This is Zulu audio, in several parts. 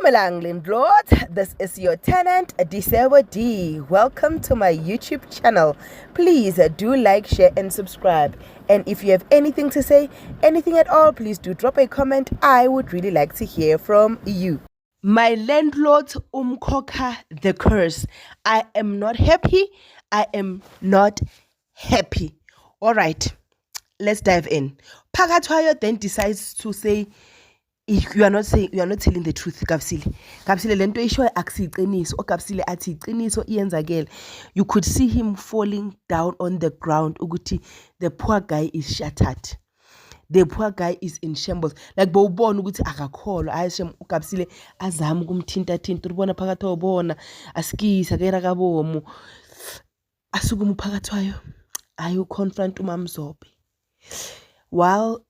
Dumelang landlord, this is your tenant Disebo D. Welcome to my YouTube channel. Please do like, share and subscribe. And if you have anything to say, anything at all, please do drop a comment. I would really like to hear from you. My landlord umkhokha the curse. I am not happy. I am not happy. All right, let's dive in. Phakathwayo then decides to say, if you are not telling the truth, Kapsile lento isho akusiqiniso oKapsile athi iqiniso iyenzakele. You could see him falling down on the ground ukuthi the poor guy is shattered. The poor guy is in shambles. Like bowubona ukuthi akakholwa ayishem uKapsile azama ukumthinta ubona phakathi wabona asikisa kera kabomu asukuma phakathwayo ayu confront uMamZobe. While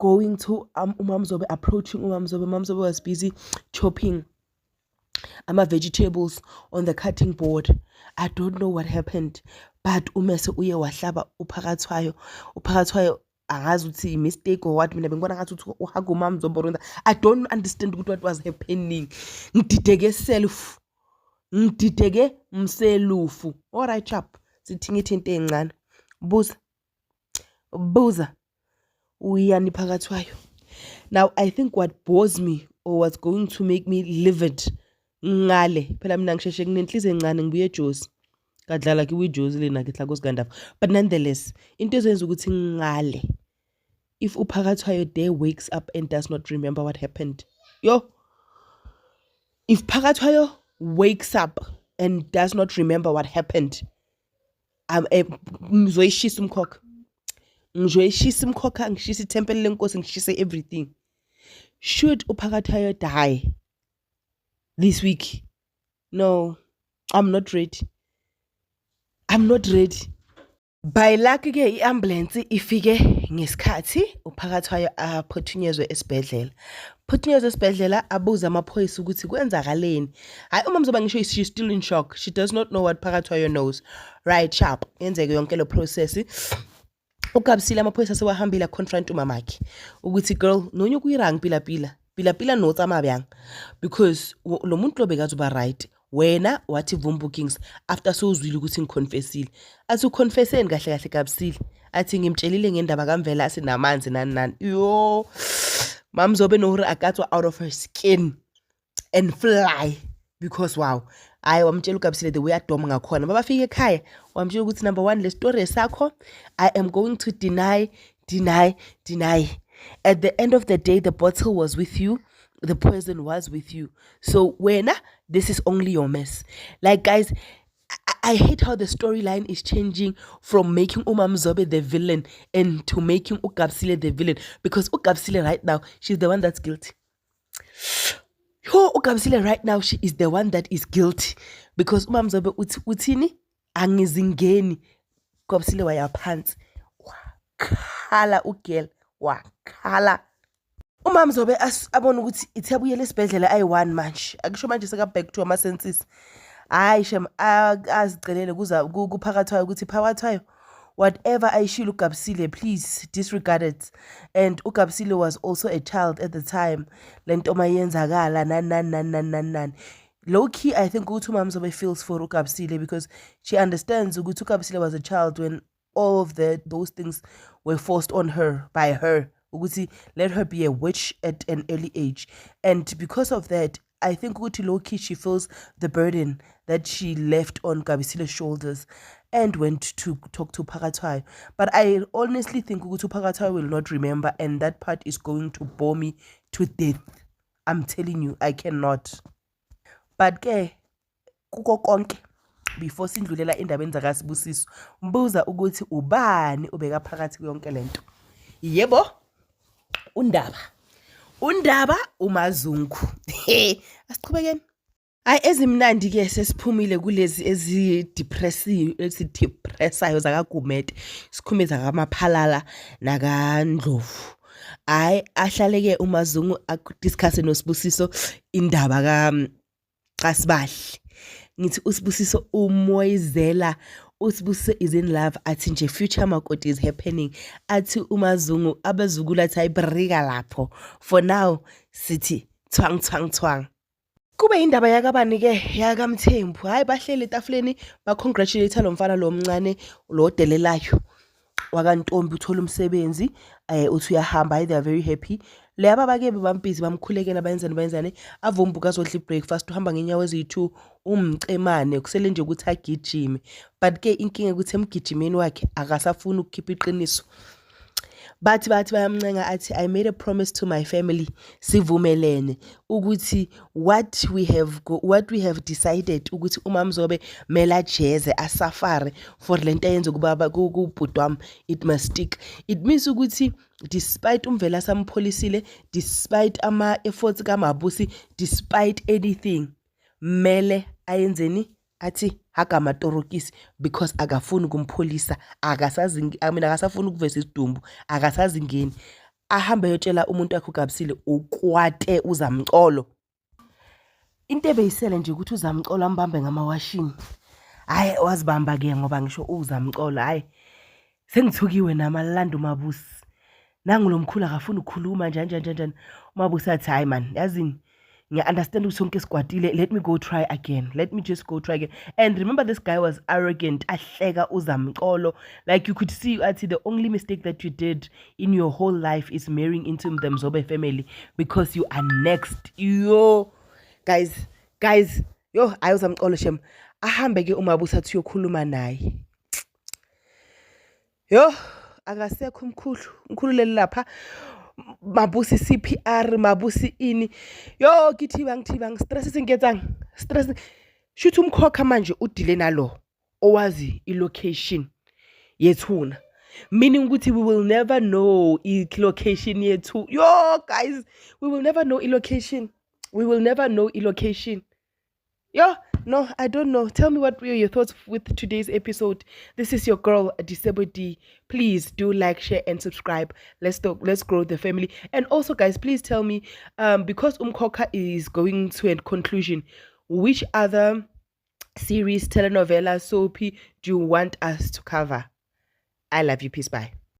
going to uMamZobe, approaching uMamZobe, uMamZobe was busy chopping vegetables on the cutting board. I don't know what happened, but umese uye wahlaba uphakathwayo angazi ukuthi mistake or what. Mina bengibona ngathi uhaga uMamZobe. I don't understand what was happening. Ngidideke mselufu. All right chap, sithinga into encane. Buza uyani phakathwayo. Now I think what bores me or what's going to make me livid ngale phela mina ngisheshe kunenhliziyo encane ngibuye eJozi kadlala kiwiJozi lena ngihla kosigandava, but nonetheless into ezenza ukuthi ngale if uphakathwayo there wakes up and does not remember what happened. If phakathwayo wakes up and does not remember what happened, ngizoyishisa umkhokha. Ngizoyishisa umkhokha, ngishisa iTempele leNkosi, ngishisa everything. Should uphakathwayo die this week? No, I'm not ready. By luck ke iambulance ifike ngesikhathi uphakathwayo aphuthunyezwe esibhedlela. Phuthunyezwe esibhedlela abuza amaphoyisa ukuthi kwenzakaleni. Hayi uMamZobe ngisho she's still in shock. She does not know what phakathwayo knows. Right sharp. Yenzeke yonke lo process. uKapsile amaphoyisa sewahambile confront umamakhe ukuthi girl nonye kuyirang pila no tsamabyang because lo muntu lo bekathi uba right. Wena wathi vum bookings after sozwile ukuthi ngiconfessile. Athi uconfesseni kahle Kapsile. Athi ngimtshelile ngendaba kaMvela asinamanzi nani. MamZobe no akatswa out of her skin and fly because wow. I wamtshela uKapsile the way adoma ngakhona. Babafika ekhaya wamtshela ukuthi number 1 le story sakho I am going to deny. At the end of the day the bottle was with you, the poison was with you. So wena, this is only your mess. Like guys, I hate how the storyline is changing from making uMamZobe the villain and to making uKapsile the villain, because uKapsile right now she's the one that's guilty. uKapsile right now she is the one that is guilty because uMamZobe uthini angizingeni. uKapsile wayaphansi wakhala ugirl wakhala. uMamZobe abona ukuthi ithebuyele esibhedlela ayi1 manje akusho manje seka back to ama senses. Hayi shem azicelele kuza kuphakathwayo ukuthi phakathwayo whatever ayishilo uKapsile please disregard it. And uKapsile was also a child at the time. Lento mayenzakala nan. Low key I think ukuthi uMamZobe feels for uKapsile because she understands ukuthi uKapsile was a child when all of those things were forced on her by her. Ukuthi let her be a witch at an early age. And because of that I think ukuthi low key she feels the burden that she left on Kapsile's shoulders and went to talk to Phakathwayo. But I honestly think ukuthi Phakathwayo will not remember, and that part is going to bore me to death. I'm telling you, I cannot. But ke kuko konke before sindlulela endabeni zakaSibusiso, mbuza ukuthi ubani ubeka phakathi yonke lento. Yebo, undaba uMazungu. Asiqhubekeni. Hayi ezimnandi ke sesiphumile kulezi ezidepressayo zakaGumede. Sikhumeza kaMaphalala nakaNdlovu. Hayi ahlaleke uMazungu akudiscuss noSibusiso indaba kaSibahle. Ngithi uSibusiso umoyizela. uSibusiso is in love athi nje future makoti is happening. Athi uMazungu abazukulu athi ayibrika lapho. For now sithi twang. Kube indaba yakabani ke yakamthembu. Hayi bahleli etafuleni ba-congratulate lo mfana lo mncane lo odelelayo wakantombi uthola umsebenzi uthi uyahamba. Hayi they are very happy. Laba bake bebambhizi bamkhulekela bayenzani avumbuka azodla i-breakfast uhamba ngenyawo eziyi-2 umcemane kusele nje ukuthi agijime but ke inkinga ukuthi emgijimeni wakhe akasafuni ukukhipha iqiniso. Bathi bayamncenga athi I made a promise to my family sivumelene ukuthi what we have decided ukuthi uma Mzobe mela jeze asafare for lento ayenze kubaba kubhuti wami it must stick. It means ukuthi despite umvela sampholisile, despite ama efforts kaMabusi, despite anything mele ayenzeni athi hakamatorokisi because akafuni ukumpholisa akasafuni ukuveza isidumbu akasazingeni ahambe yotshela umuntu wakhe uGabisile ukwate uZamcolo. Into ebeyisele nje ukuthi uZamcolo ambambe ngamawashini. Hayi wazibamba ke ngoba ngisho uZamcolo hayi sengithukiwe namalando Mabusi nangu lo mkhulu akafuni ukukhuluma njani uMabusi athi hayi man yazini ngiya-understand ukuthi sonke sikwatile, let me go try again, let me just go try again. And remember this guy was arrogant, ahleka uZamcolo, like you could see the only mistake that you did in your whole life is marrying into the Mzobe family because you are next. Yo guys yo ayi uZamcolo shem ahambe ke uMabusi athi uyokhuluma naye. Yo akasekho umkhulu leli lapha Mabusi CPR Mabusi ini yo ngithibang stress singezang stress shuthi umkhokha manje udile nalo owazi ilocation yethuna, meaning ukuthi we will never know ilocation yethu. Yo guys we will never know ilocation yo. No, I don't know. Tell me what were your thoughts with today's episode. This is your girl Disebo D. Please do like, share and subscribe. Let's grow the family. And also guys, please tell me because Umkhokha is going to a conclusion, which other series, telenovela, soapy do you want us to cover? I love you. Peace. Bye.